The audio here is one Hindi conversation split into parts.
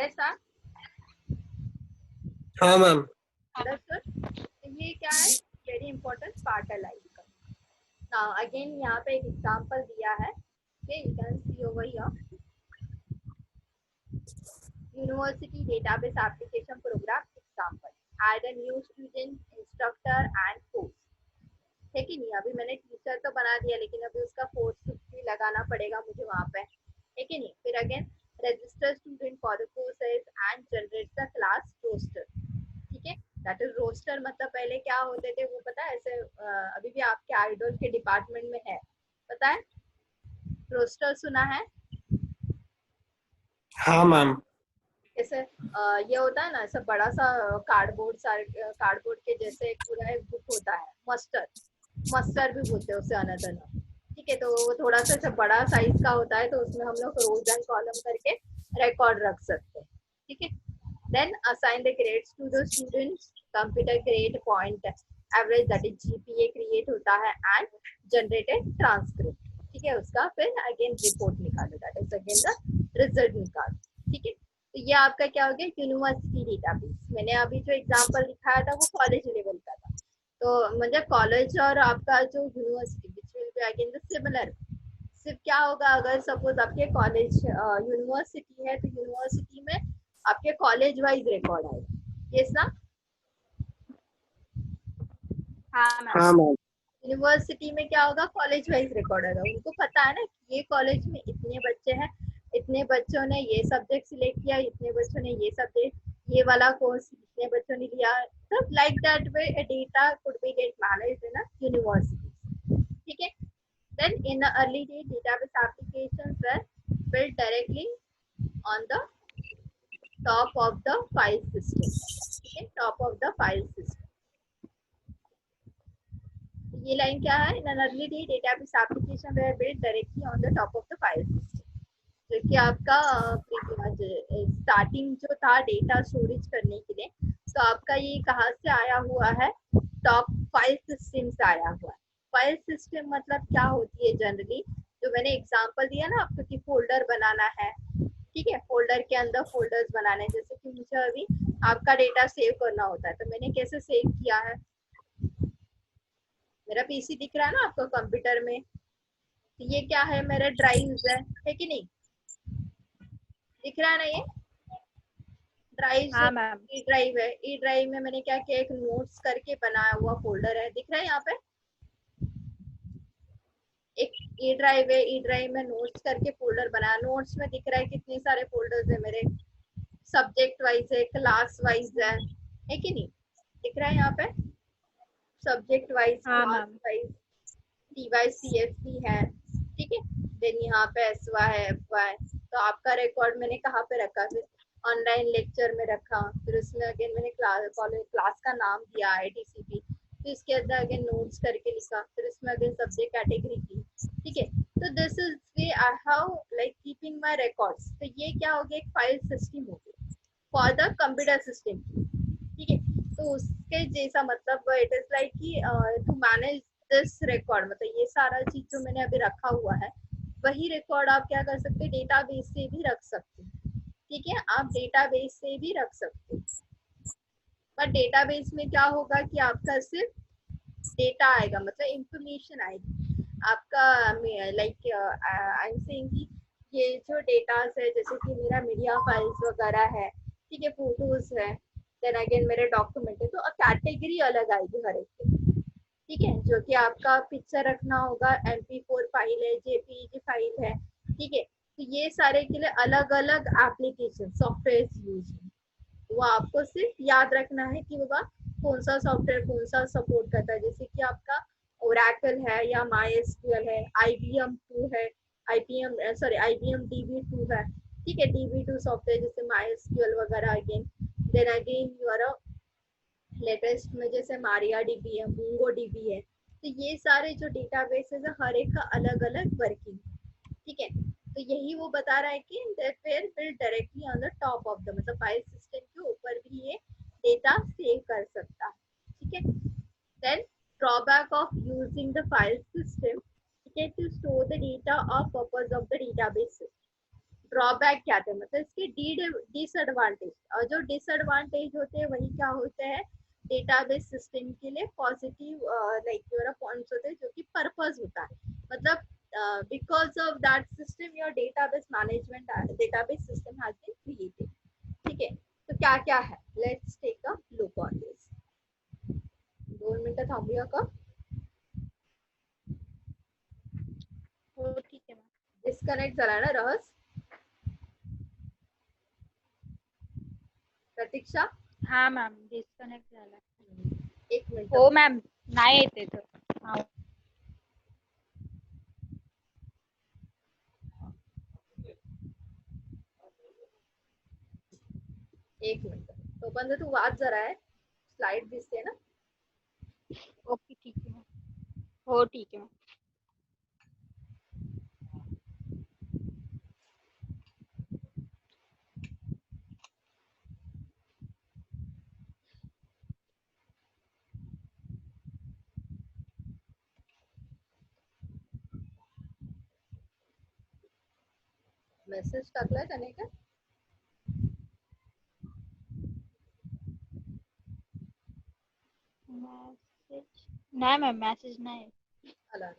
ऐसा हाँ मैम। ये क्या है, वेरी इंपॉर्टेंट पार्ट है लाइफ का। नाउ अगेन यहाँ पे एक एग्जांपल दिया है, okay you can see over here, university database application program example, add a new student instructor and course. है कि नहीं, अभी मैंने टीचर तो बना दिया लेकिन अभी उसका कोर्स भी लगाना पड़ेगा मुझे वहाँ पे, है कि नहीं। फिर again register student for the courses and generate the class roster. ठीक है, दैट इज रोस्टर मतलब पहले क्या होते थे वो पता है, ऐसे अभी भी आपके आइडल के डिपार्टमेंट में है, पता है रोस्टर सुना है। हाँ मैम। जैसे ये होता है ना ऐसा बड़ा सा कार्डबोर्ड के जैसे पूरा एक बुक होता है, मस्टर मस्टर भी बोलते हैं उसे अनदर नाम। ठीक है, तो वो थोड़ा सा ऐसा बड़ा साइज का होता है, तो उसमें हम लोग रोज एंड कॉलम करके रिकॉर्ड रख सकते हैं। ठीक है, then assign the grades to the students, computer grade point average that is GPA create होता है and generated transcript। ठीक है, उसका फिर अगेन रिपोर्ट निकालो, that is again the result निकालो। ठीक है, तो ये आपका क्या हो गया, यूनिवर्सिटी डेटाबेस। मैंने अभी जो एग्जांपल दिखाया था वो कॉलेज लेवल का था, तो मतलब कॉलेज और आपका जो university which will be again the similar. सिर्फ क्या होगा, अगर सपोज आपके कॉलेज यूनिवर्सिटी है तो यूनिवर्सिटी में आपके कॉलेज वाइज रिकॉर्ड आएगा, ये ना। हाँ मैम। हाँ मैम। यूनिवर्सिटी में क्या होगा, कॉलेज वाइज रिकॉर्ड आएगा, उनको पता है ना कि ये कॉलेज में इतने बच्चे हैं, इतने बच्चों ने ये सब्जेक्ट सिलेक्ट किया, इतने बच्चों ने ये सब्जेक्ट, ये वाला कोर्स इतने बच्चों ने लिया, तो like that way data could be get managed in a university. ठीक है, then in the early day database applications were built directly on the top of the file system। ठीक है, top of the file system, ये लाइन क्या है, in an early day database application were built directly on the top of the file system. जो कि आपका स्टार्टिंग जो था डेटा स्टोरेज करने के लिए, तो आपका ये कहाँ से आया हुआ है, टॉप फाइल सिस्टम से आया हुआ है। फाइल सिस्टम मतलब क्या होती है जनरली, जो मैंने एग्जांपल दिया ना आपको कि फोल्डर बनाना है। ठीक है, फोल्डर के अंदर फोल्डर्स बनाने, जैसे कि मुझे अभी आपका डेटा सेव करना होता है, तो मैंने कैसे सेव किया है, मेरा पीसी दिख रहा है ना आपको कंप्यूटर में, तो ये क्या है, मेरा ड्राइव है कि नहीं, दिख रहा है ना ये ड्राइव। हाँ मैम। ई ड्राइव है, ई ड्राइव में मैंने क्या किया, एक नोट्स करके बनाया हुआ फोल्डर है, दिख रहा है यहाँ पे एक ई ड्राइव है, ई ड्राइव में नोट्स करके फोल्डर बनाया। नोट्स में दिख रहा है कितने सारे फोल्डर्स है मेरे, सब्जेक्ट वाइज है, क्लास वाइज है कि नहीं, दिख रहा है यहाँ पे सब्जेक्ट वाइज, हाँ class ma'am. Wise, T Y C S C है। ठीक है, देन यहाँ पे एस वाई है, एफ वाई। तो आपका रिकॉर्ड मैंने कहाँ पे रखा, फिर ऑनलाइन लेक्चर में रखा, फिर उसमें अगेन मैंने क्लास का नाम दिया ITCP, फिर इसके अंदर अगेन नोट्स करके लिखा, फिर इसमें अगेन सब्जेक्ट कैटेगरी की। ठीक है, तो this is way I have like keeping my records. तो ये क्या हो गया, एक फाइल सिस्टम हो गया फॉर द कंप्यूटर सिस्टम। ठीक है, तो उसके जैसा मतलब इट इज लाइक कि टू मैनेज दिस रिकॉर्ड, मतलब ये सारा चीज जो मैंने अभी रखा हुआ है, वही रिकॉर्ड आप क्या कर सकते हैं, डेटाबेस से भी रख सकते हैं। ठीक है, आप डेटाबेस से भी रख सकते हैं, पर डेटाबेस में क्या होगा कि आपका सिर्फ डेटा आएगा, मतलब इंफॉर्मेशन आएगी आपका, लाइक आई एम सेइंग कि ये जो डेटा है, जैसे कि मेरा मीडिया फाइल्स वगैरह है, ठीक है, फोटोज है, देन अगेन मेरे डॉक्यूमेंट है, तो कैटेगरी अलग आएगी हर एक की। ठीक है, जो कि आपका पिक्चर रखना होगा, MP4 फाइल है, JPEG फाइल है। ठीक है, तो ये सारे के लिए अलग अलग एप्लीकेशन सॉफ्टवेयर यूज है, वो आपको सिर्फ याद रखना है कि बाबा कौन सा सॉफ्टवेयर कौन सा सपोर्ट करता है। जैसे कि आपका ओरेकल है या MySQL है, IBM 2 है, IBM DB2 है। ठीक है, DB2 सॉफ्टवेयर जैसे MySQL वगैरह again, then again your latest में जैसे मारिया डीबी है, मोंगो डीबी है। तो ये सारे जो डेटाबेसेस है हर एक का अलग अलग वर्किंग। ठीक है, तो यही वो बता रहा है कि build directly on the top of the, मतलब फाइल सिस्टम के ऊपर भी ये डेटा सेव कर सकता है। ठीक है, then drawback of using the file system, ठीक है, टू स्टोर द डेटा और purpose of the database. Drawback क्या थे, मतलब इसके डिसएडवांटेज, और जो डिसएडवांटेज होते हैं वही क्या होते हैं, डेटाबेस सिस्टम के लिए पॉजिटिव लाइक योर पॉइंट्स होते हैं जो कि पर्पस होता है, मतलब because of that system your database management database system has been created. ठीक है, तो क्या क्या है, let's take a look on this. 2 minute थांबूया का? हो ठीक आहे मॅम. डिस्कनेक्ट झाला ना रहस? प्रतीक्षा? हा मॅम डिस्कनेक्ट झाला. 1 मिनिट. हो मॅम नाही येते तर. हा. एक मिनिट, तोपर्यंत तू वाच जरा आहे, स्लाइड दिसते ना? ओके ठीक आहे मॅम. हो ठीक आहे मॅम. मेसेज टाकलाय त्याने का? मेसेज नाही मॅम, मेसेज नाही. आला.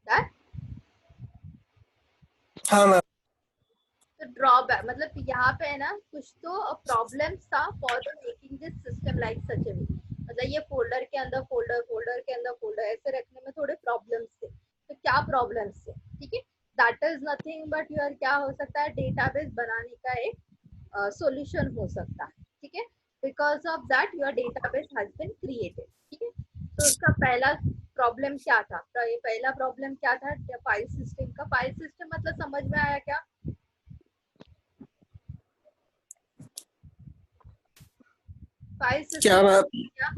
काय? हाँ मैम। तो ड्रॉबैक मतलब यहाँ पे है ना कुछ तो प्रॉब्लम्स था for the making this system like such a way, मतलब ये फोल्डर के अंदर फोल्डर, फोल्डर के अंदर फोल्डर ऐसे रखने में थोड़े प्रॉब्लम्स थे। तो क्या प्रॉब्लम्स थे? ठीक है, that is nothing but your क्या हो सकता है, डेटाबेस बनाने का एक सॉल्यूशन हो सकता है। ठीक है, because of that your database has been created. ठीक है, तो उसका पहला प्रॉब्लम क्या था? तो ये पहला प्रॉब्लम क्या था, फाइल सिस्टम का। फाइल सिस्टम मतलब समझ में आया क्या? फाइल क्या सिस्टम मैम? क्या?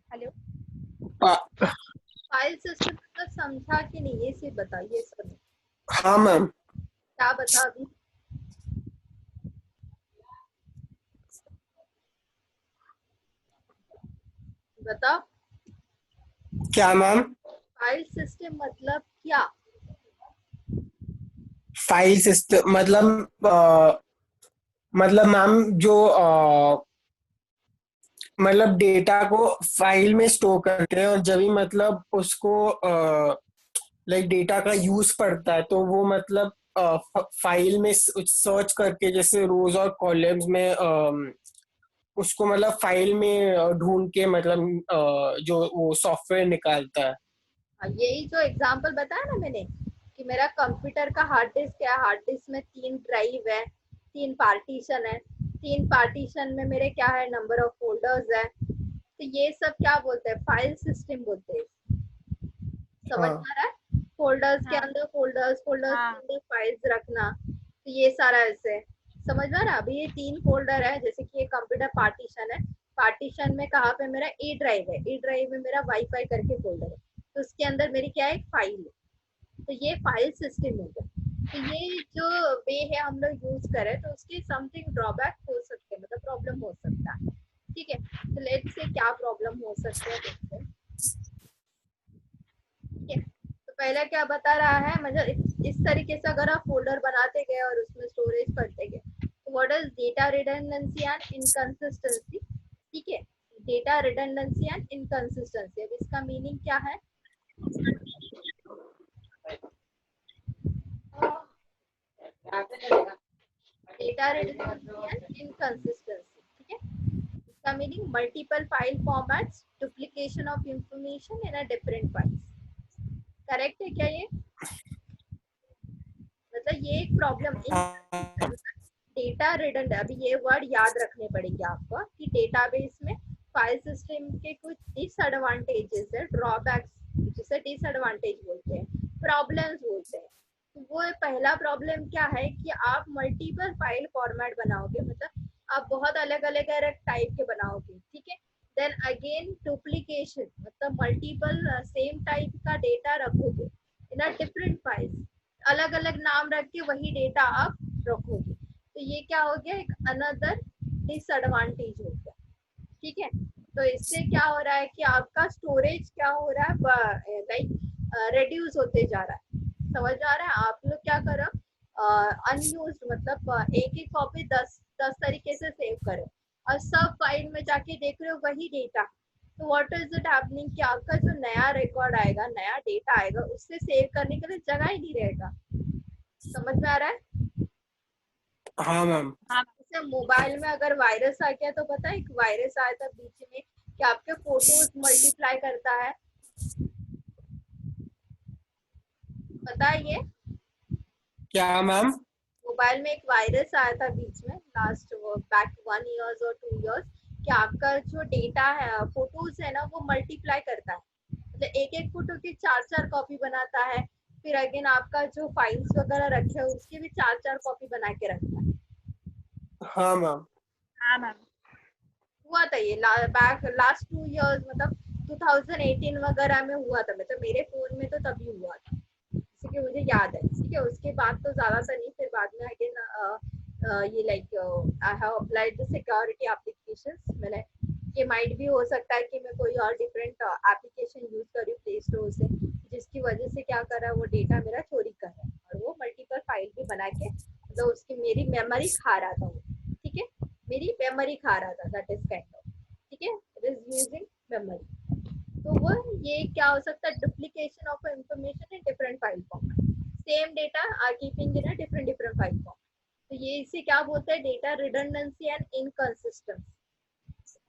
हेलो. फाइल सिस्टम मतलब समझा कि नहीं, ये सिर्फ बता, ये सब हाँ मैम। क्या बता अभी? बताओ, क्या मैम? फाइल सिस्टम मतलब क्या? फाइल सिस्टम मतलब मैम जो मतलब डेटा को फाइल में स्टोर करते हैं, और जब भी मतलब उसको लाइक डेटा का यूज पड़ता है तो वो मतलब फाइल में सर्च करके जैसे रोज और कॉलम्स में उसको मतलब फाइल में ढूंढ के मतलब जो वो सॉफ्टवेयर निकालता है। यही जो एग्जांपल बताया ना मैंने कि मेरा कंप्यूटर का हार्ड डिस्क है, हार्ड डिस्क में 3 ड्राइव है, 3 पार्टीशन है, 3 पार्टीशन में मेरे क्या है, नंबर ऑफ फोल्डर्स है। तो ये सब क्या बोलते हैं, फाइल सिस्टम बोलते हैं। समझ हाँ में आ रहा है? फोल्डर्स के हाँ. अंदर फोल्डर्स, फोल्डर्स के हाँ. अंदर फाइल्स रखना, तो ये सारा ऐसे समझ में आ रहा है? अभी ये 3 फोल्डर है, जैसे कि ये कंप्यूटर पार्टीशन है, पार्टीशन में कहाँ पे मेरा ए ड्राइव है, ए ड्राइव में मेरा वाईफाई करके फोल्डर है, तो उसके अंदर मेरी क्या है, एक फाइल है। तो ये फाइल सिस्टम हो गया। तो ये जो वे है हम लोग यूज करें तो उसके समथिंग ड्रॉबैक हो सकते हैं, मतलब प्रॉब्लम हो सकता है। ठीक है, तो लेट्स से क्या प्रॉब्लम हो सकते हैं देखते हैं। ठीक है, तो पहला क्या बता रहा है, मतलब इस तरीके से अगर आप फोल्डर बनाते गए और उसमें स्टोरेज करते गए, तो what is data redundancy and inconsistency. ठीक है, डेटा रिडंडेंसी एंड इनकंसिस्टेंसी, अब इसका मीनिंग क्या है? Data redundancy and inconsistency. ठीक है, इसका meaning multiple file formats, duplication of information in a different files. Correct है क्या ये? मतलब ये एक प्रॉब्लम हाँ डेटा रिडंड, अभी ये वर्ड याद रखने पड़ेंगे आपको कि डेटाबेस में फाइल सिस्टम के कुछ डिसएडवांटेजेस है, ड्रॉबैक्स, जिसे डिसएडवांटेज बोलते हैं, प्रॉब्लम्स बोलते हैं। तो वो पहला प्रॉब्लम क्या है कि आप मल्टीपल फाइल फॉर्मेट बनाओगे, मतलब आप बहुत अलग अलग टाइप के बनाओगे। ठीक है, देन अगेन डुप्लीकेशन, मतलब मल्टीपल सेम टाइप का डेटा रखोगे इन अ डिफरेंट फाइल्स, अलग अलग नाम रख के वही डेटा आप रखोगे, तो ये क्या हो गया, एक अनदर डिसएडवांटेज हो गया। ठीक है, तो इससे क्या हो रहा है कि आपका स्टोरेज क्या हो रहा है, लाइक रिड्यूस होते जा रहा है। समझ आ रहा है? आप लोग क्या करो, अनयूज्ड मतलब एक एक कॉपी 10 तरीके से सेव करो और सब फाइल में जाके देख रहे हो वही डेटा, तो व्हाट इज इट हैपनिंग कि आपका जो नया रिकॉर्ड आएगा, नया डेटा आएगा, उससे सेव करने के लिए जगह ही नहीं रहेगा। समझ में आ रहा है? हाँ मैम। हाँ जैसे मोबाइल में अगर वायरस आ गया, तो पता है एक वायरस आया था बीच में कि आपके फोटोज मल्टीप्लाई करता है, पता है ये? क्या मैम? मोबाइल में एक वायरस आया था बीच में, लास्ट बैक 1 ईयर्स और 2 ईयर्स, कि आपका जो डेटा है, फोटोज है ना, वो मल्टीप्लाई करता है, मतलब एक एक फोटो की 4 4 कॉपी बनाता है, फिर अगेन आपका जो फाइल्स वगैरह रखे हो उसके भी 4 4 कॉपी बना के रखता है। हाँ मैम। हाँ मैम। हुआ था ये बैक लास्ट 2 ईयर्स, मतलब 2018 वगैरह में हुआ था, मतलब मेरे फोन में तो तभी हुआ था, जैसे कि मुझे याद है। ठीक है, उसके बाद तो ज्यादातर नहीं, फिर बाद में अगेन ये like I have applied the security applications. मैंने, ये माइट भी हो सकता है कि मैं कोई और डिफरेंट एप्लीकेशन यूज करूँ प्ले स्टोर से, जिसकी वजह से क्या कर रहा है, वो डेटा मेरा चोरी कर रहा है और वो मल्टीपल फाइल भी बना के, मतलब उसकी मेरी मेमोरी खा रहा था वो। ठीक है, मेरी मेमोरी खा रहा था, दैट इज काइंड ऑफ। ठीक है, इट इज यूजिंग मेमोरी। तो वो, ये क्या हो सकता है, duplication of information in different file format, same data are keeping in a different different file format. तो ये इसे क्या बोलते हैं, डेटा रिडंडेंसी एंड इनकंसिस्टेंसी।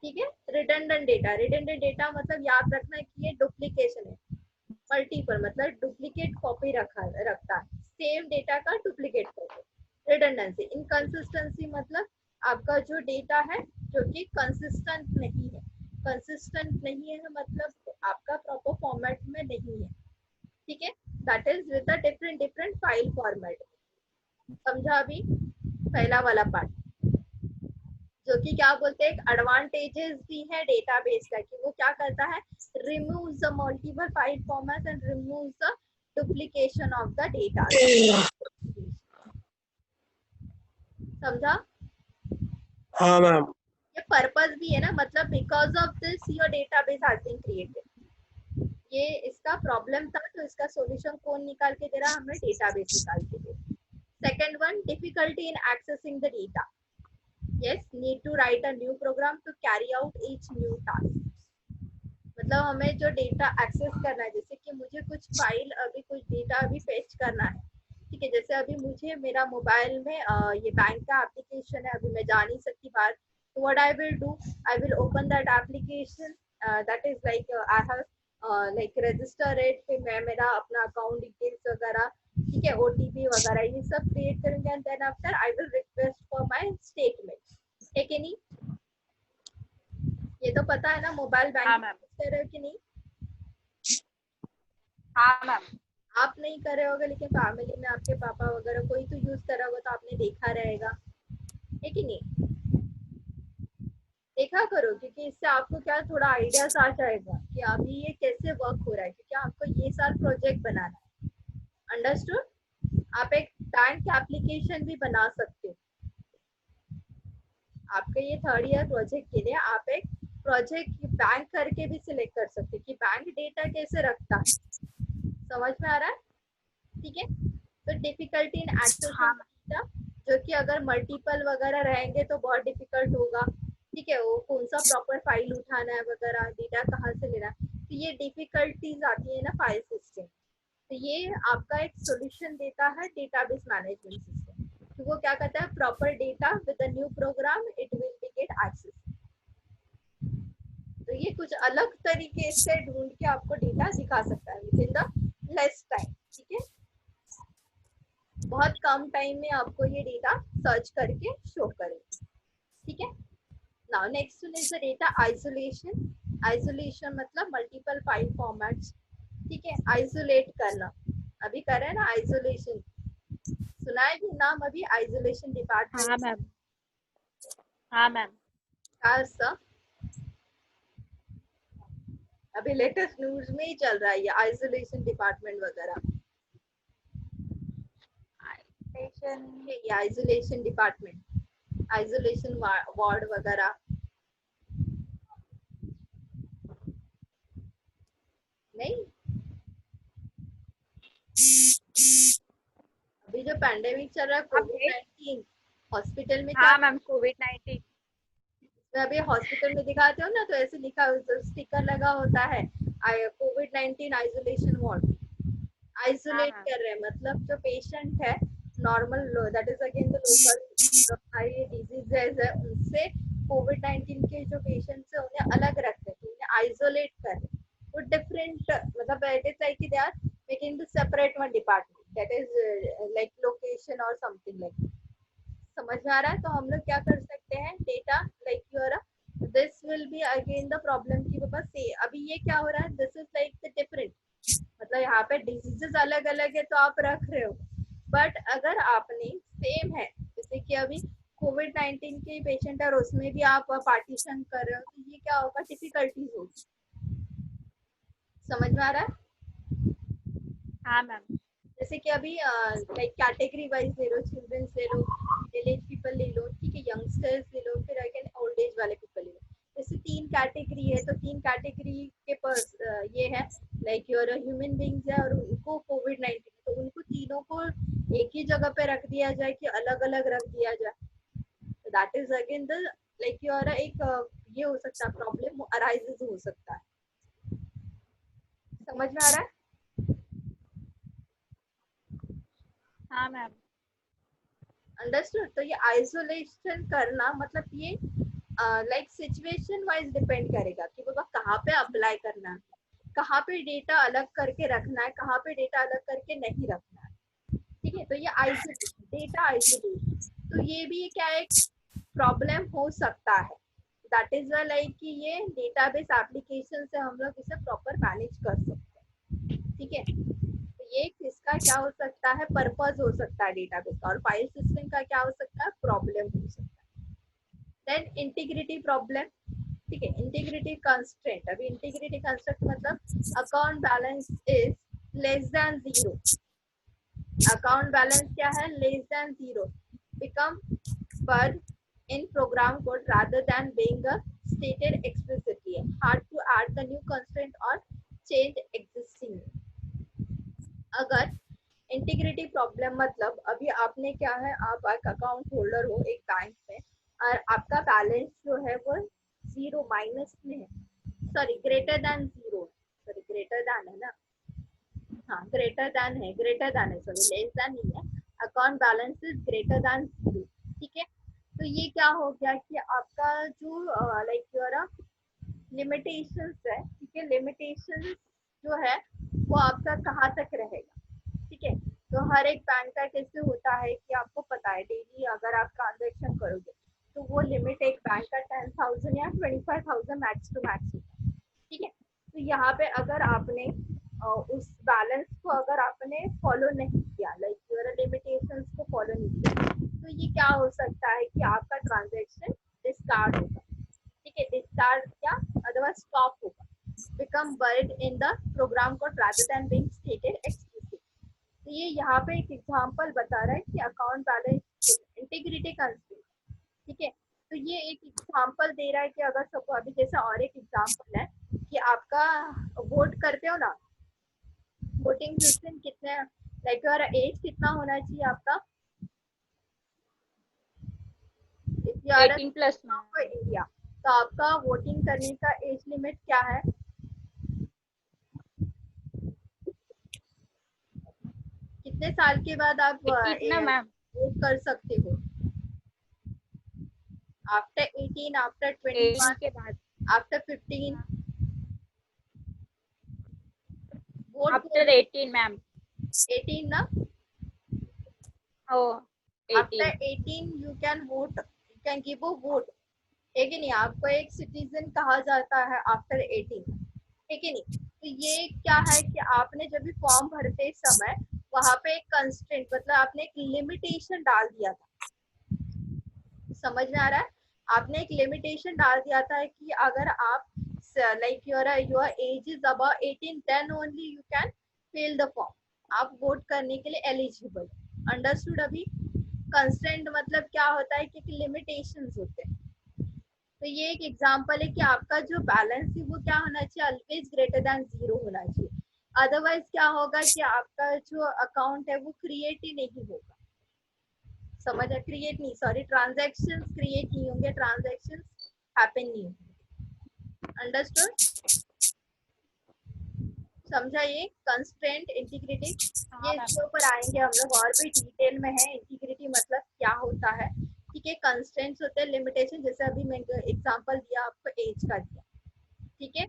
ठीक है, रिडंडेंट डेटा, रिडंडेंट डेटा मतलब याद रखना है कि ये डुप्लीकेशन है, मल्टीपल मतलब डुप्लीकेट कॉपी रखता है, सेम डेटा का डुप्लीकेट कॉपी। रिडंडेंसी, इनकंसिस्टेंसी मतलब आपका जो डेटा है जो कि कंसिस्टेंट नहीं है, कंसिस्टेंट नहीं है मतलब आपका प्रॉपर फॉर्मेट में नहीं है। ठीक है, that is with the different different file format. समझा अभी पहला वाला पार्ट? जो कि क्या बोलते हैं, एक एडवांटेजेस भी है डेटाबेस का, कि वो क्या करता है, removes the multiple file formats and removes the duplication of the data. समझा? हाँ मैम। ये पर्पस भी है ना, मतलब because of this your database has been created. ये इसका प्रॉब्लम था, तो इसका सॉल्यूशन कौन निकाल के दे रहा, हमें डेटाबेस निकाल के दे रहा। Second one, difficulty in accessing the data. Yes, need to write a new program to carry out each new task. मतलब हमें जो डेटा एक्सेस करना है, जैसे कि मुझे कुछ फाइल, अभी कुछ डेटा अभी फेच करना है। ठीक है, जैसे अभी मुझे मेरा मोबाइल में ये बैंक का एप्लीकेशन है, अभी मैं जा नहीं सकती बाहर, तो what I will do, I will open that application, that is like I have like register it, फिर मैं मेरा अपना अकाउंट डिटेल्स वगैरह, ठीक है, ओटीपी वगैरह ये सब क्रिएट करूंगी, and then after I will request for my statement. है कि नहीं? ये तो पता है ना, मोबाइल हाँ बैंकिंग मैम। कर रहे हो कि नहीं? हाँ मैम। आप नहीं कर रहे होगे, लेकिन फैमिली में आपके पापा वगैरह कोई तो यूज कर रहा होगा, तो आपने देखा रहेगा, है कि नहीं? देखा करो, क्योंकि इससे आपको क्या थोड़ा आइडियाज आ जाएगा कि अभी ये कैसे वर्क हो रहा है, क्योंकि आपको ये साल प्रोजेक्ट बनाना है। अंडरस्टूड? आप एक बैंक एप्लीकेशन भी बना सकते हो। आपके ये 3rd ईयर प्रोजेक्ट के लिए आप एक प्रोजेक्ट बैंक करके भी सिलेक्ट कर सकते हो कि बैंक डेटा कैसे रखता है। समझ में आ रहा है? ठीक है, तो डिफिकल्टी इन हाँ एक्सेसिंग मैम। डेटा, जो कि अगर मल्टीपल वगैरह रहेंगे तो बहुत डिफिकल्ट होगा। ठीक है, वो कौन सा प्रॉपर फाइल उठाना है वगैरह, डेटा कहाँ से लेना है, तो ये डिफिकल्टीज आती है ना फाइल सिस्टम। तो ये आपका एक सॉल्यूशन देता है डेटाबेस मैनेजमेंट सिस्टम, तो वो क्या करता है, proper data with a new program it will be get access. तो ये कुछ अलग तरीके से ढूंढ के आपको डेटा दिखा सकता है with in the less time. ठीक है, बहुत कम टाइम में आपको ये डेटा सर्च करके शो करेगा। ठीक है, now next one is the data isolation. Isolation मतलब मल्टीपल फाइल फॉर्मेट्स, ठीक है, आइसोलेट करना। अभी कर रहे हैं ना आइसोलेशन, सुना है कि नाम अभी, आइसोलेशन हाँ डिपार्टमेंट मैम। हाँ मैम। का सा अभी लेटेस्ट न्यूज में ही चल रहा है ये आइसोलेशन डिपार्टमेंट वगैरह। आइसोलेशन या आइसोलेशन डिपार्टमेंट, आइसोलेशन वार्ड वगैरह नहीं। अभी जो पैंडेमिक चल रहा है आप कोविड-19, हॉस्पिटल में क्या, हाँ मैम कोविड-19 अभी हॉस्पिटल में दिखाते हो ना तो ऐसे लिखा स्टिकर लगा होता है कोविड-19 आइसोलेशन वार्ड। हाँ आइसोलेट मैम कर रहे हैं मतलब जो पेशेंट है normal, that is again the local हमारी डिजीजेज है उनसे कोविड-19 के जो पेशेंट्स है उन्हें अलग रखते हैं, तो उन्हें आइसोलेट कर रहे हैं। वो डिफरेंट मतलब it is like they are making the separate one department, that is like location और समथिंग लाइक। समझ में आ रहा है? तो हम लोग क्या कर सकते हैं, data like your this will be again the problem की बस से अभी ये क्या हो रहा है, this is like the different, मतलब यहाँ पे डिजीजेस अलग अलग है तो आप रख रहे हो, बट अगर आपने सेम है जैसे कि अभी कोविड-19 के पेशेंट और उसमें भी आप पार्टीशन कर रहे हो तो ये क्या होगा, डिफिकल्टीज होगी। समझ में आ रहा है? हाँ मैम जैसे कि अभी लाइक कैटेगरी वाइज ले लो, चिल्ड्रंस ले लो, मिडिल एज पीपल ले लो, ठीक है, यंगस्टर्स ले लो, फिर अगेन ओल्ड एज वाले पीपल ले लो। जैसे 3 कैटेगरी है तो 3 कैटेगरी के पास ये है लाइक योर ह्यूमन बींग्स है और उनको कोविड-19 तो उनको तीनों को एक ही जगह पे रख दिया जाए कि अलग अलग रख दिया जाए, तो that is again the like your एक ये हो सकता है, प्रॉब्लम अराइजेस हो सकता है। समझ में आ रहा है? हाँ मैम अंडरस्टूड? तो ये आइसोलेशन करना मतलब ये लाइक सिचुएशन वाइज डिपेंड करेगा कि बाबा कहाँ पे अप्लाई करना है, कहाँ पे डेटा अलग करके रखना है, कहाँ पे डेटा अलग करके नहीं रखना है। ठीक है, तो ये आइसोलेशन, डेटा आइसोलेशन, तो ये भी क्या एक प्रॉब्लम हो सकता है। दैट इज लाइक कि ये डेटाबेस एप्लीकेशन से हम लोग इसे प्रॉपर मैनेज कर सकते हैं। ठीक है, तो ये किसका क्या हो सकता है, पर्पस हो सकता है डेटाबेस का, और फाइल सिस्टम का क्या हो सकता है, प्रॉब्लम हो सकता है। देन इंटीग्रिटी प्रॉब्लम, ठीक है, इंटीग्रिटी कंस्ट्रेंट। अभी इंटीग्रिटी कंस्ट्रेंट मतलब account balance is less than zero, account balance क्या है, लेस देन जीरो, बिकम पर in program code rather than being a stated explicitly, hard to add the new constraint or change existing। अगर इंटीग्रिटी प्रॉब्लम मतलब अभी आपने क्या है, आप एक अकाउंट होल्डर हो एक बैंक में और आपका बैलेंस जो है वो जीरो माइनस में है, sorry greater than zero, sorry greater than है ना, हाँ ग्रेटर देन है, ग्रेटर देन है, सॉरी लेस देन नहीं है, account balance is greater than zero. ठीक है, तो ये क्या हो गया कि आपका जो लाइक योर लिमिटेशंस है, ठीक है, लिमिटेशंस जो है वो आपका कहाँ तक रहेगा। ठीक है, तो हर एक बैंक का कैसे होता है कि आपको पता है डेली अगर आप ट्रांजेक्शन करोगे तो वो लिमिट एक बैंक का 10,000 या 25,000 मैक्स टू मैक्स होता है। ठीक है, तो यहाँ पे अगर आपने उस बैलेंस को अगर आपने फॉलो नहीं किया, लाइक योर लिमिटेशंस को फॉलो नहीं किया, तो ये क्या हो सकता है कि आपका ट्रांजेक्शन डिस्कार्ड होगा। ठीक है, डिस्कार्ड क्या, अदरवाइज स्टॉप होगा, become buried in the program code rather than being stated explicitly। तो ये यहाँ पे एक एग्जांपल बता रहा है कि अकाउंट बैलेंस इंटीग्रिटी कंस्ट्रेंट। ठीक है, तो ये एक एग्जांपल दे रहा है कि अगर सबको अभी जैसा, और एक एग्जांपल है कि आपका वोट करते हो ना, वोटिंग सिस्टम कितने लाइक योर एज कितना होना चाहिए आपका, if you are 18 plus ma'am India, तो आपका वोटिंग करने का एज लिमिट क्या है, कितने साल के बाद आप 18 ना मैम वोट कर सकते हो, आफ्टर 18, आफ्टर 18 21, के बाद आफ्टर 15, वोट आफ्टर 18 मैम 18 ना, oh after 18 18 you can vote, you can give a vote, है कि नहीं, आपको एक सिटीजन कहा जाता है आफ्टर 18, है कि नहीं। तो ये क्या है कि आपने जब भी फॉर्म भरते समय वहां पे एक कंस्ट्रेंट मतलब आपने एक लिमिटेशन डाल दिया था। समझ में आ रहा है, आपने एक लिमिटेशन डाल दिया था कि अगर आप like your age is about 18 then only you can fill the form, आप वोट करने के लिए एलिजिबल। अंडरस्टूड अभी? कंस्ट्रेंट मतलब क्या होता है कि लिमिटेशंस होते हैं। तो ये एक एग्जांपल है कि आपका जो बैलेंस है वो क्या होना चाहिए, ऑलवेज ग्रेटर देन 0 होना चाहिए। अदरवाइज क्या होगा कि आपका जो अकाउंट है वो क्रिएट ही नहीं होगा। समझ है? क्रिएट नहीं, सॉरी, ट्रांजैक्शंस क्रिएट नहीं होंगे, ट्रांजैक्शंस हैपन नहीं होंगे। अंडरस्टूड? समझा ये कंस्ट्रेंट इंटीग्रिटी? ये हाँ मैम। इसके ऊपर आएंगे हम लोग और भी डिटेल में है इंटीग्रिटी मतलब क्या होता है। ठीक है, कंस्ट्रेंट्स होते हैं, लिमिटेशन, जैसे अभी मैंने एग्जांपल दिया आपको एज का दिया। ठीक है,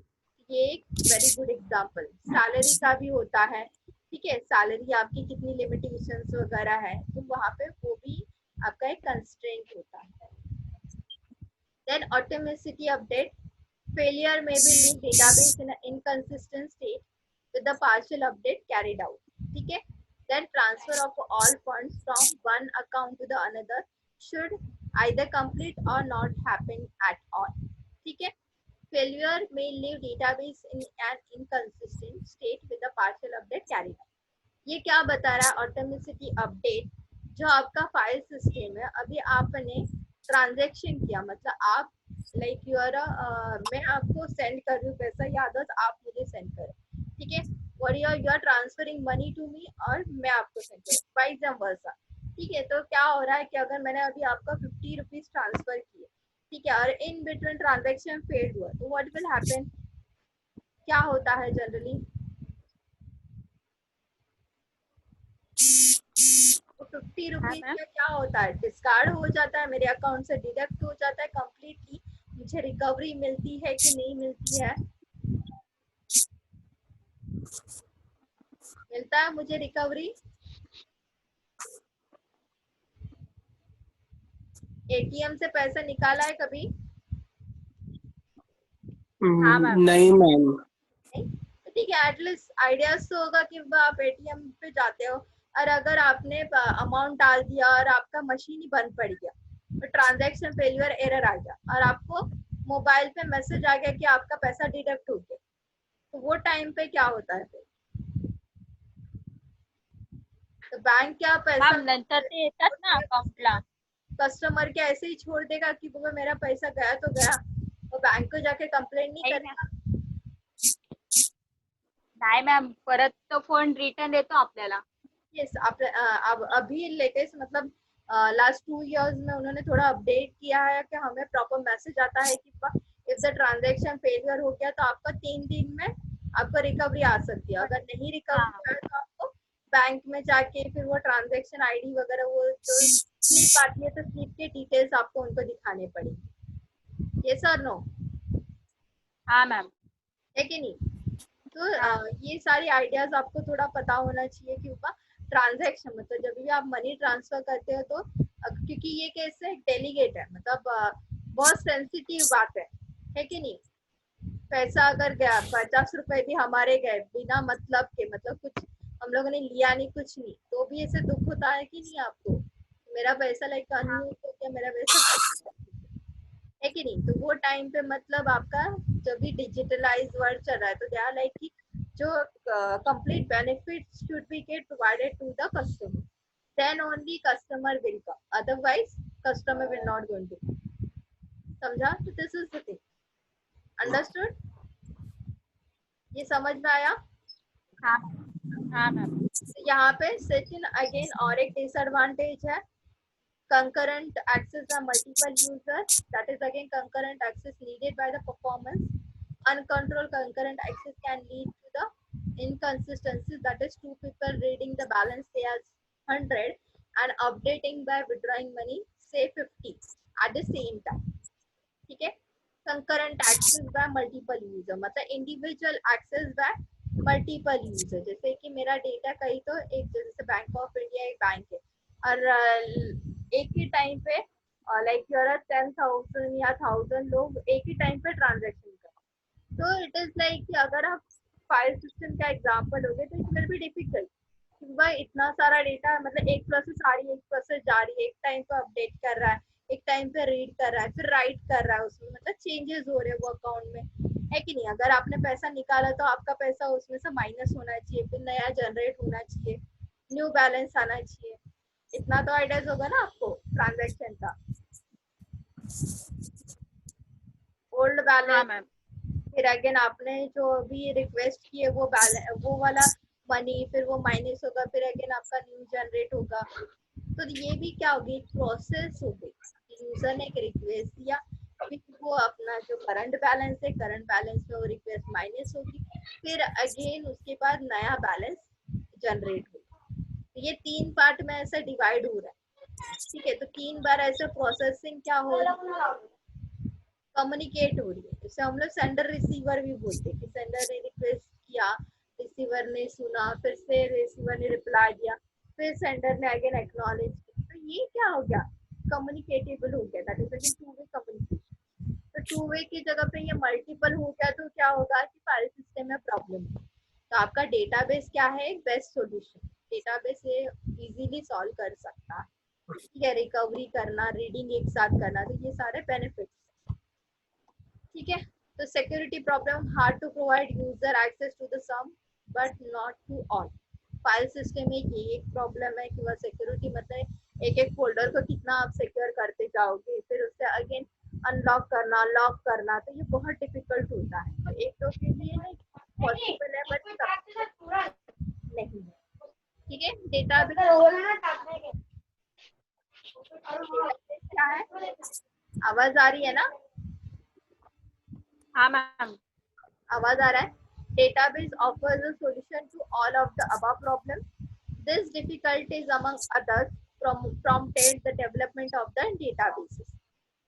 ये एक वेरी गुड एग्जांपल। सैलरी का भी होता है। ठीक है, सैलरी आपकी कितनी लिमिटेशंस वगैरह है तो वहां पे वो भी आपका एक कंस्ट्रेंट होता है। Then atomicity update, failure may be leave database in an inconsistent state with the partial update carried out. ठीक है, then transfer of all funds from one account to the another should either complete or not happen at all. ठीक है, failure may leave database in an inconsistent state with the partial update carried out. ये क्या बता रहा है? ऑटोमेसिटी अपडेट, जो आपका फाइल सिस्टम है, अभी आपने ट्रांजेक्शन किया, मतलब आप लाइक यूर मैं आपको सेंड कर रही हूँ पैसा, या अदर्स आप मुझे सेंड करें। ठीक है, और you are transferring money to me और मैं आपको सेंड करूँ, वाइस वर्सा। ठीक है, तो क्या हो रहा है कि अगर मैंने अभी आपका 50 रुपीज ट्रांसफर किए, ठीक है, और इन बिटवीन ट्रांजेक्शन फेल्ड हुआ, तो व्हाट विल हैपन? क्या होता है जनरली? 50 हाँ रुपीज मैम। का क्या होता है? डिस्कार्ड हो जाता है, मेरे अकाउंट से डिडक्ट हो जाता है कंप्लीटली। मुझे रिकवरी मिलती है कि नहीं मिलती है? मिलता है मुझे रिकवरी। एटीएम से पैसा निकाला है कभी? हाँ मैम। नहीं मैम। नहीं? तो ठीक है, एटलीस्ट आइडियाज तो होगा कि आप एटीएम पे जाते हो और अगर आपने अमाउंट डाल दिया और आपका मशीन ही बंद पड़ गया, तो ट्रांजैक्शन फेलियर एरर आ गया और आपको मोबाइल पे मैसेज आ गया कि आपका पैसा डिडक्ट हो गया, तो वो टाइम पे क्या होता है फिर? तो बैंक क्या पैसा मॅम नंतर ते येतात ना अकाउंटला. कस्टमर क्या ऐसे ही छोड़ देगा कि बाबा मेरा पैसा गया तो गया, वो बैंक को जाके कंप्लेंट नहीं नाही मॅम. करेगा? नाही मॅम, परत तो फोन रिटर्न देतो आपल्याला. यस, अब अभी लेटेस्ट मतलब लास्ट 2 इयर्स में उन्होंने थोड़ा अपडेट किया है कि हमें प्रॉपर मैसेज आता है कि इफ द ट्रांजेक्शन फेलियर हो गया तो आपका 3 दिन में आपको रिकवरी आ सकती है। अगर नहीं रिकवरी हाँ. हुआ है तो आपको बैंक में जाके फिर वो ट्रांजेक्शन आईडी वगैरह, वो जो स्लिप आती है तो स्लिप के डिटेल्स आपको उनको दिखाने पड़ेंगे। ये सर नो हाँ मॅम. है कि नहीं? तो हाँ. ये सारी आइडियाज आपको थोड़ा पता होना चाहिए कि ऊपर ट्रांजैक्शन मतलब जब भी आप मनी ट्रांसफर करते हो तो क्योंकि ये कैसे डेलीगेट है, मतलब बहुत सेंसिटिव बात है कि नहीं? पैसा अगर गया, 50 रुपए भी हमारे गए बिना मतलब के, मतलब कुछ हम लोगों ने लिया नहीं, कुछ नहीं, तो भी ऐसे दुख होता है कि नहीं आपको? मेरा पैसा लाइक हाँ. अनयूज हो गया, मेरा पैसा है कि नहीं? तो वो टाइम पे मतलब आपका जब भी डिजिटलाइज वर्ल्ड चल रहा है तो क्या लाइक कि जो complete benefit should be get provided to the customer, then only customer will come, otherwise customer will not going to. समझा? तो this is the thing. Understood? ये समझ में आया? हाँ. हाँ मॅम. तो यहाँ पे सेकंड अगेन और एक डिसएडवांटेज है, concurrent access by multiple users, that is again concurrent access needed by the performance. Uncontrolled concurrent access can lead to the inconsistencies, that is two people reading the balance say as 100 and updating by withdrawing money say 50 at the same time. ठीक है, concurrent access by multiple user मतलब individual access by multiple user, जैसे कि मेरा डेटा कहीं तो एक जैसे बैंक ऑफ इंडिया एक बैंक है और एक ही टाइम पे लाइक यूर 10,000 या 1,000 लोग एक ही टाइम पे ट्रांजेक्शन कर, तो इट इज लाइक कि अगर आप फाइल सिस्टम का एग्जांपल होगे तो इट विल बी डिफिकल्ट कि भाई इतना सारा डेटा, मतलब एक प्रोसेस आ रही है, एक प्रोसेस जा रही है, एक टाइम पे अपडेट कर रहा है, एक टाइम पे रीड कर रहा है, फिर राइट कर रहा है, उसमें मतलब चेंजेस हो रहे हैं वो अकाउंट में, है कि नहीं? अगर आपने पैसा निकाला तो आपका पैसा उसमें से माइनस होना चाहिए, फिर नया जनरेट होना चाहिए, न्यू बैलेंस आना चाहिए, इतना तो आइडियाज होगा ना आपको ट्रांजैक्शन का। ओल्ड हाँ बैलेंस, मैम। फिर अगेन आपने जो भी रिक्वेस्ट की है वो बैलेंस, वो वाला मनी, फिर वो माइनस होगा, फिर अगेन आपका न्यू जनरेट होगा। तो ये भी क्या होगी, एक प्रोसेस होगी। यूजर ने एक रिक्वेस्ट दिया, फिर वो अपना जो करंट बैलेंस है, करंट बैलेंस में वो रिक्वेस्ट माइनस होगी, फिर अगेन उसके बाद नया बैलेंस जनरेट होगा। तो ये 3 पार्ट में ऐसे डिवाइड हो रहा है, ठीक है। तो 3 बार ऐसे प्रोसेसिंग क्या हो रही है, कम्युनिकेट हो रही है। जैसे हम लोग सेंडर रिसीवर भी बोलते हैं कि सेंडर ने रिक्वेस्ट किया, रिसीवर ने सुना, फिर से रिसीवर ने रिप्लाई दिया, फिर सेंडर ने अगेन एक्नॉलेज किया। तो ये क्या हो गया, कम्युनिकेटेबल हो गया, that is again two way communication. तो टू वे की जगह पे ये मल्टीपल हो गया, तो क्या होगा कि फाइल सिस्टम में प्रॉब्लम है। तो आपका डेटाबेस क्या है, एक बेस्ट सॉल्यूशन। डेटाबेस ये इजीली सॉल्व कर सकता है, ठीक है। रिकवरी करना, रीडिंग एक साथ करना, तो ये सारे बेनिफिट्स, ठीक है। तो security problem, hard to provide user access to the some but not all file. फाइल सिस्टम में ये एक प्रॉब्लम है कि वह सिक्योरिटी मतलब एक एक फोल्डर को कितना आप सिक्योर करते जाओगे, फिर उससे अगेन अनलॉक करना, लॉक करना, तो ये बहुत डिफिकल्ट होता है। तो एक दो के लिए नहीं पॉसिबल है, बट नहीं है, ठीक है। डेटाबेस क्या है, आवाज आ रही है ना, हाँ मैम। आवाज आ रहा है। Database offers a solution to all of the above problems. This difficulties among others prompted the development of the databases.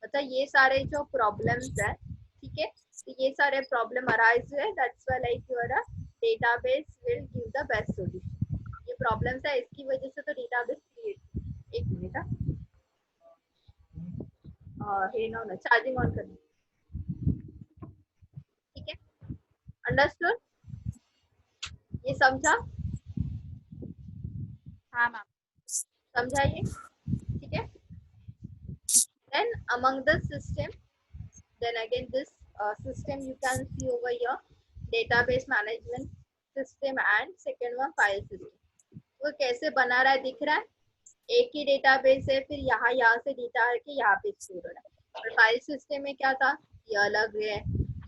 मतलब ये सारे जो प्रॉब्लम्स है, ठीक है, तो ये सारे प्रॉब्लम अराइज हुए, that's why like your database will give the best solution. ये प्रॉब्लम्स है, इसकी वजह से तो डेटाबेस क्रिएट। एक मिनट, हे ना चार्जिंग ऑन करनी, ठीक है। अंडरस्टूड, ये समझा, हाँ मैम। समझाइए, ठीक है। Then among the system, then again this system you can see over here, database management system and second one file system. वो कैसे बना रहा है दिख रहा है, एक ही डेटाबेस है, फिर यहाँ से डेटा के यहाँ पे स्टोर हो रहा है। और फाइल सिस्टम में क्या था, ये अलग है,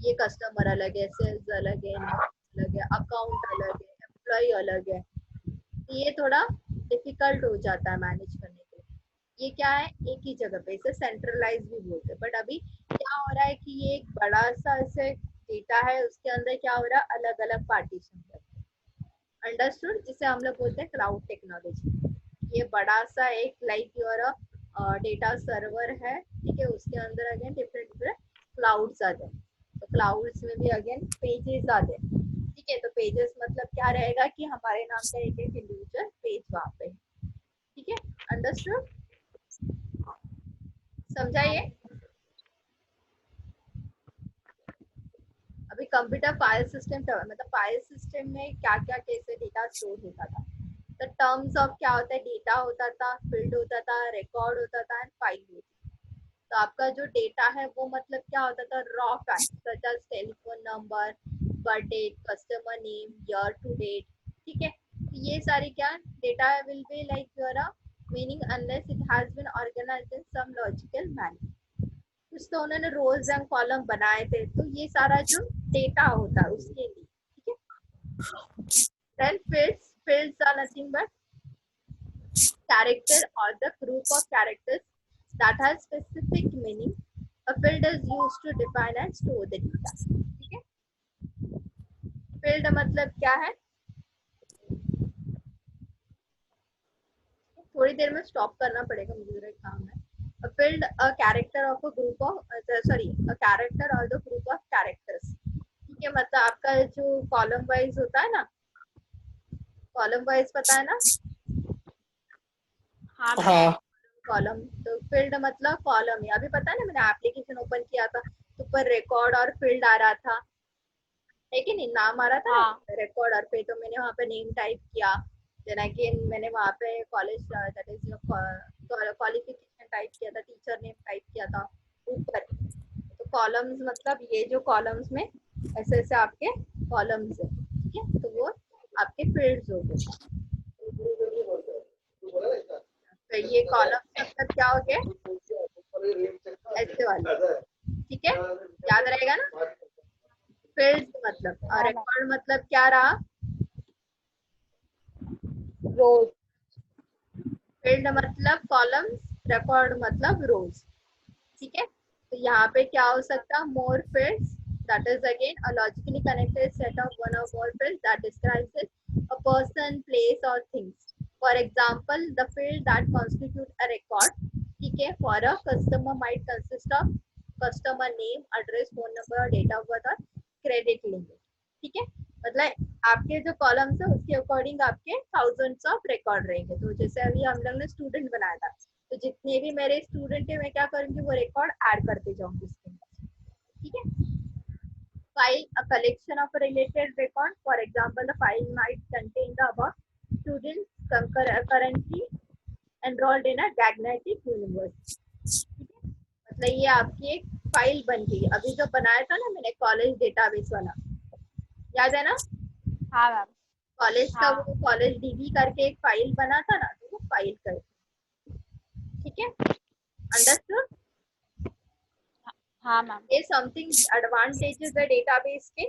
ये कस्टमर अलग है, सेल्स अलग है, अलग है, अकाउंट अलग है, एम्प्लॉय अलग है। ये थोड़ा डिफिकल्ट हो जाता है मैनेज करने के लिए। ये क्या है, एक ही जगह पे, इसे सेंट्रलाइज भी बोलते हैं। बट अभी क्या हो रहा है कि ये एक बड़ा सा ऐसे डेटा है, उसके अंदर क्या हो रहा है, अलग अलग पार्टीशन है। अंडरस्टूड, जिसे हम लोग बोलते हैं क्लाउड टेक्नोलॉजी। ये बड़ा सा एक लाइक योर डेटा सर्वर है, ठीक है, उसके अंदर अगेन डिफरेंट डिफरेंट क्लाउड्स आते हैं। तो क्लाउड्स में भी अगेन पेजेस आते हैं, ठीक है। तो पेजेस मतलब क्या रहेगा कि हमारे नाम का एक एक इंडिविजुअल पेज वहाँ पे, ठीक है। अंडरस्टूड, हाँ समझाइए। अभी कंप्यूटर फाइल सिस्टम मतलब फाइल सिस्टम में क्या क्या कैसे डेटा स्टोर होता था। तो टर्म्स ऑफ क्या होता है, डेटा होता था, फील्ड होता था, रिकॉर्ड होता था एंड फाइल होती थी। तो आपका जो डेटा है वो मतलब क्या होता था, raw fact such as telephone number, birthday, customer name, year to date, ठीक है। तो ये सारी क्या data will be like your meaning unless it has been organised in some logical manner. कुछ तो उन्होंने रोज एंड कॉलम बनाए थे, तो ये सारा जो डेटा होता है उसके लिए, ठीक है। Then fields are nothing but character or the group of characters that has specific meaning. A field is used to define and store the data, ठीक है। field मतलब क्या है, थोड़ी देर में स्टॉप करना पड़ेगा, मुझे जरा एक काम है। A field a character of a group of a character or the group of characters, ठीक है। मतलब आपका जो कॉलम वाइज होता है ना, कॉलम वाइज पता है ना, हाँ मैम। हाँ कॉलम। तो फील्ड मतलब कॉलम है, अभी पता है ना, मैंने एप्लीकेशन ओपन किया था तो ऊपर रिकॉर्ड और फील्ड आ रहा था, है कि नहीं, नाम आ रहा था हाँ ना रिकॉर्ड और पे, तो मैंने वहाँ पे नेम टाइप किया, देन अगेन मैंने वहाँ पे college that is your qualification type किया था, टीचर नेम टाइप किया था ऊपर। तो कॉलम्स मतलब ये जो कॉलम्स में ऐसे ऐसे आपके कॉलम्स है, ठीक है, तो वो आपके फील्ड्स हो गए। ये कॉलम मतलब क्या हो गया, ऐसे वाले, ठीक है, याद रहेगा ना। फील्ड मतलब, और हाँ मैम। रिकॉर्ड मतलब क्या रहा, रोज। फील्ड मतलब कॉलम्स, रिकॉर्ड मतलब रोज, ठीक है। तो यहाँ पे क्या हो सकता है, मोर fields, that is again a logically connected set of one or more fields that describes a person, place or things. For example, the field that constitute a record, ठीक है, for a customer might consist of customer name, address, phone number, date of birth और credit limit, ठीक है। मतलब आपके जो कॉलम्स है उसके अकॉर्डिंग आपके थाउजेंड्स ऑफ रिकॉर्ड रहेंगे। तो जैसे अभी हम लोग ने स्टूडेंट बनाया था, तो जितने भी मेरे स्टूडेंट है मैं क्या करूंगी, वो रिकॉर्ड ऐड करते जाऊंगी उसके अंदर, ठीक है। File a collection of related record, for example the file might contain the above students currently enrolled in a magnetic university, ठीक है। मतलब ये आपकी एक फाइल बन गई। अभी जो बनाया था ना मैंने कॉलेज डेटाबेस वाला, याद है ना, हाँ मैम। कॉलेज का हाँ। वो कॉलेज डीबी करके एक फाइल बना था ना, तो वो फाइल कर, ठीक है, अंडरस्टूड। हाँ मैम। ये समथिंग एडवांटेजेस है डेटाबेस के,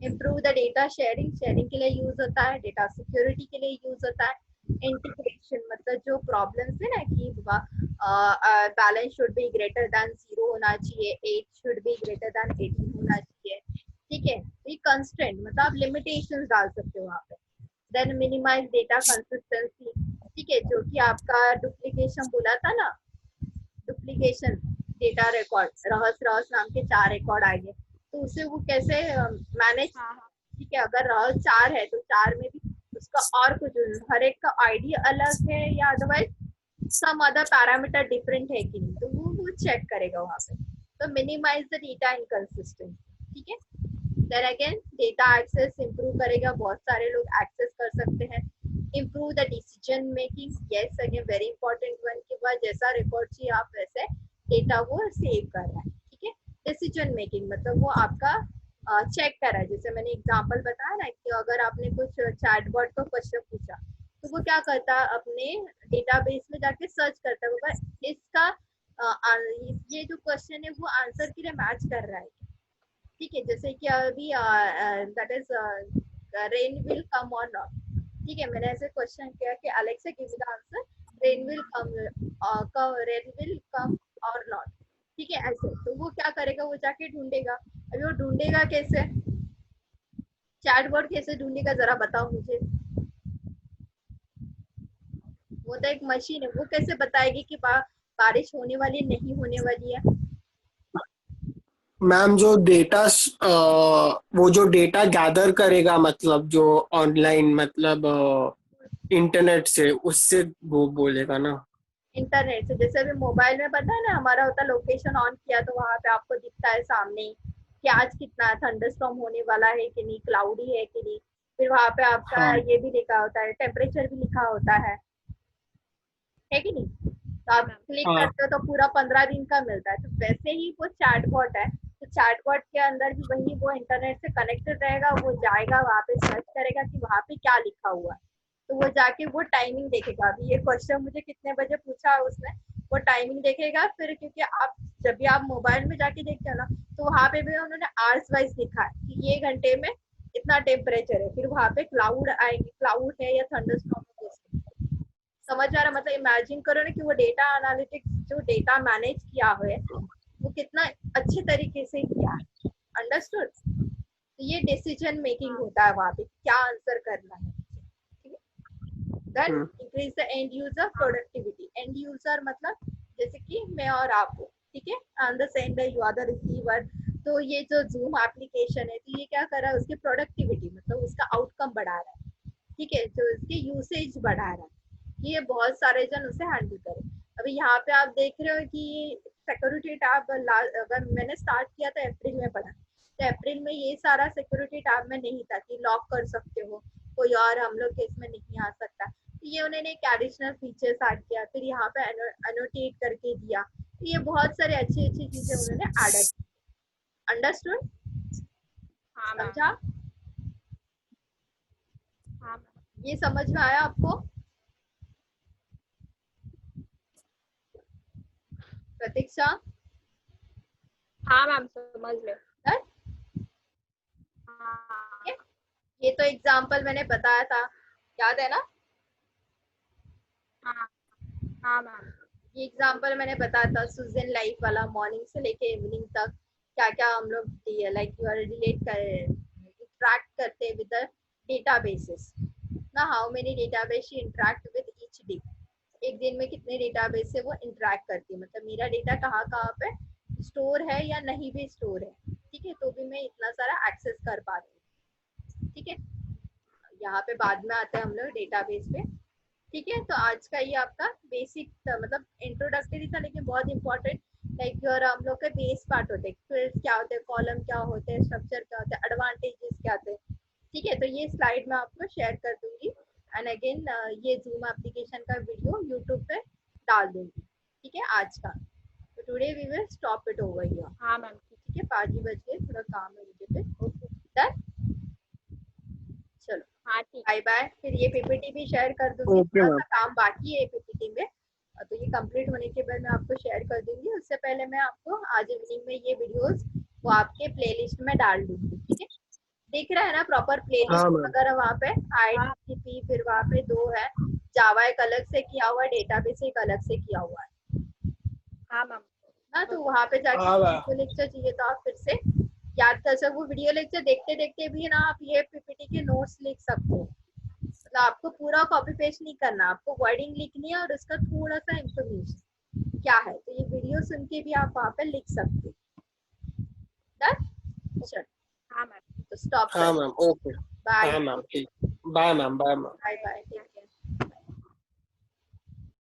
improve the data sharing, sharing के लिए यूज होता है, डेटा सिक्योरिटी के लिए यूज होता है, इंटीग्रेशन मतलब जो प्रॉब्लम्स है ना कि balance should be greater than 0 होना चाहिए, age should be greater than 18 होना चाहिए, ठीक है। ये कंस्ट्रेंट मतलब आप लिमिटेशंस डाल सकते हो वहाँ पे। देन मिनिमाइज डेटा कंसिस्टेंसी, ठीक है, जो कि आपका डुप्लीकेशन बोला था ना, डुप्लीकेशन डेटा रिकॉर्ड, रहस रहस नाम के 4 रिकॉर्ड आएंगे, तो उसे वो कैसे मैनेज, हाँ हाँ। ठीक है। अगर रहस 4 है तो 4 में भी उसका और कुछ हर एक का आईडी अलग है या otherwise some other parameter different है कि नहीं, तो वो चेक करेगा वहां पे। तो मिनिमाइज द डेटा इनकंसिस्टेंसी, ठीक है। Then again data access improve करेगा, बहुत सारे लोग एक्सेस कर सकते हैं। Improve the decision making, yes again very important one, के बाद जैसा रिकॉर्ड चाहिए आप वैसे डेटा वो सेव कर रहा है, ठीक है। डिसीजन मेकिंग मतलब वो आपका चेक कर रहा है। जैसे मैंने एग्जांपल बताया ना कि अगर आपने कुछ चैटबॉट को क्वेश्चन पूछा, तो वो क्या करता है, अपने डेटाबेस में जाके सर्च करता है, वो इसका ये जो क्वेश्चन है वो आंसर के लिए मैच कर रहा है, ठीक है। जैसे कि अभी that is rain will come और नॉट, ठीक है। मैंने ऐसे क्वेश्चन किया कि Alexa give me the answer, rain will come, rain will come और नॉट, ठीक है। ऐसे तो वो क्या करेगा, वो जाके ढूंढेगा। अभी वो ढूंढेगा कैसे, चैटबॉट कैसे ढूंढेगा जरा बताओ मुझे। वो तो एक मशीन है, वो कैसे बताएगी कि बारिश होने वाली है नहीं होने वाली है। मैम जो डेटा वो जो डेटा गैदर करेगा मतलब जो ऑनलाइन मतलब इंटरनेट से उससे वो बोलेगा ना। इंटरनेट से, जैसे अभी मोबाइल में पता है ना हमारा होता है, लोकेशन ऑन किया तो वहां पे आपको दिखता है सामने कि आज कितना थंडरस्टॉर्म होने वाला है कि नहीं, क्लाउडी है कि नहीं। फिर वहां पे आपका हाँ ये भी लिखा होता है, टेम्परेचर भी लिखा होता है कि नहीं। तो हाँ आप मैम। क्लिक हाँ करते हो तो पूरा 15 दिन का मिलता है। तो वैसे ही वो चैटबॉट है, तो चैटबॉट के अंदर भी वही, वो इंटरनेट से कनेक्टेड रहेगा, वो जाएगा वहां पे सर्च करेगा कि वहां पे क्या लिखा हुआ है, तो वो जाके वो टाइमिंग देखेगा। अभी ये क्वेश्चन मुझे कितने बजे पूछा है उसने, वो टाइमिंग देखेगा। फिर क्योंकि आप जब भी आप मोबाइल में जाके देखते हो ना, तो वहां पे भी उन्होंने आवर्स वाइज लिखा है कि ये घंटे में इतना टेम्परेचर है, फिर वहां पे क्लाउड आएंगे, क्लाउड है या थंडरस्टॉर्म है। समझ आ रहा, मतलब इमेजिन करो ना कि वो डेटा एनालिटिक्स जो डेटा मैनेज किया हुआ है वो कितना अच्छे तरीके से किया है, अंडरस्टूड। तो ये डिसीजन मेकिंग हाँ। होता है वहां पे, क्या आंसर करना है, ठीक है। Then hmm, increase the end user productivity, end user मतलब जैसे कि मैं और आप हो, ठीक है, on the send you are the receiver. तो ये जो जूम एप्लीकेशन है, तो ये क्या कर रहा है, उसकी प्रोडक्टिविटी मतलब उसका आउटकम बढ़ा रहा है, ठीक है, जो इसकी यूसेज बढ़ा रहा है, ये बहुत सारे जन उसे हैंडल करें। अभी यहाँ पे आप देख रहे हो कि सिक्योरिटी टैब अगर मैंने स्टार्ट किया था अप्रैल में पढ़ा, तो अप्रैल में ये सारा सिक्योरिटी टैब में नहीं था कि लॉक कर सकते हो, कोई और हम लोग केस में नहीं आ सकता। तो ये उन्होंने एक एडिशनल फीचर्स ऐड किया, फिर यहाँ पे एनोटेट करके दिया। तो ये बहुत सारे अच्छी अच्छी चीजें उन्होंने एड की, अंडरस्टूड, हाँ मैम। समझा, हाँ मैम। ये समझ में आया आपको। प्रतीक्षा, हाँ मैम समझ ले। डन? हाँ ठीक है, ये तो एग्जाम्पल मैंने बताया था, याद है ना? हाँ हाँ मैम। ये एग्जाम्पल मैंने बताया था सुजन लाइफ वाला, मॉर्निंग से लेके इवनिंग तक क्या क्या हम लोग लाइक यू आर रिलेट कर इंटरेक्ट करते विद द डेटाबेसेस ना, how many database interact with each day, एक दिन में कितने डेटाबेस से वो इंटरेक्ट करती है, मतलब मेरा डेटा कहाँ कहाँ पे स्टोर है या नहीं भी स्टोर है, ठीक है, तो भी मैं इतना सारा एक्सेस कर पा रही हूँ। ठीक है, यहाँ पे बाद में आते हैं हम लोग डेटाबेस पे। ठीक है, तो आज का ये आपका बेसिक था, मतलब इंट्रोडक्टरी था लेकिन बहुत इंपॉर्टेंट, लाइक योर हम लोग के बेस पार्ट होते हैं, फील्ड क्या होते हैं, कॉलम क्या होते हैं, स्ट्रक्चर क्या होते हैं, एडवांटेजेस क्या होते हैं। ठीक है, तो ये स्लाइड मैं आपको शेयर कर दूंगी एंड अगेन ये जूम एप्लीकेशन का वीडियो यूट्यूब पे डाल दूंगी। ठीक है, आज का तो today we will stop it over here. हाँ मैम। ठीक है, 5 ही बज गए, थोड़ा काम है मुझे पे। ओके डन, चलो हाँ ठीक। Bye bye. फिर ये पीपीटी भी शेयर कर दूंगी, ओके थोड़ा मैम। सा काम बाकी है पीपीटी में, तो ये कंप्लीट होने के बाद मैं आपको शेयर कर दूंगी। उससे पहले मैं आपको आज इवनिंग में ये वीडियोस वो आपके प्लेलिस्ट में डाल दूंगी। ठीक है, दिख रहा है ना प्रॉपर हाँ प्लेलिस्ट मैम। अगर वहाँ पे हाँ आईडीपी, फिर वहाँ पे दो है, जावा एक अलग से किया हुआ है, डेटाबेस एक अलग से किया हुआ है हाँ मैम। ना, तो वहाँ पे जाके हाँ मैम। वीडियो लेक्चर चाहिए तो आप फिर से याद कर सकते, वो वीडियो लेक्चर देखते देखते भी ना आप ये पीपीटी के नोट्स लिख सकते हो, मतलब आपको पूरा कॉपी पेस्ट नहीं करना, आपको वर्डिंग लिखनी है और उसका थोड़ा सा इंफॉर्मेशन क्या है, तो ये वीडियो सुन के भी आप वहाँ पे लिख सकते हो। डन, चलो हाँ मैम। तो स्टॉप हाँ कर, मैम। ओके। बाय हाँ मैम, ठीक। Bye ma'am, bye ma'am. Bye bye.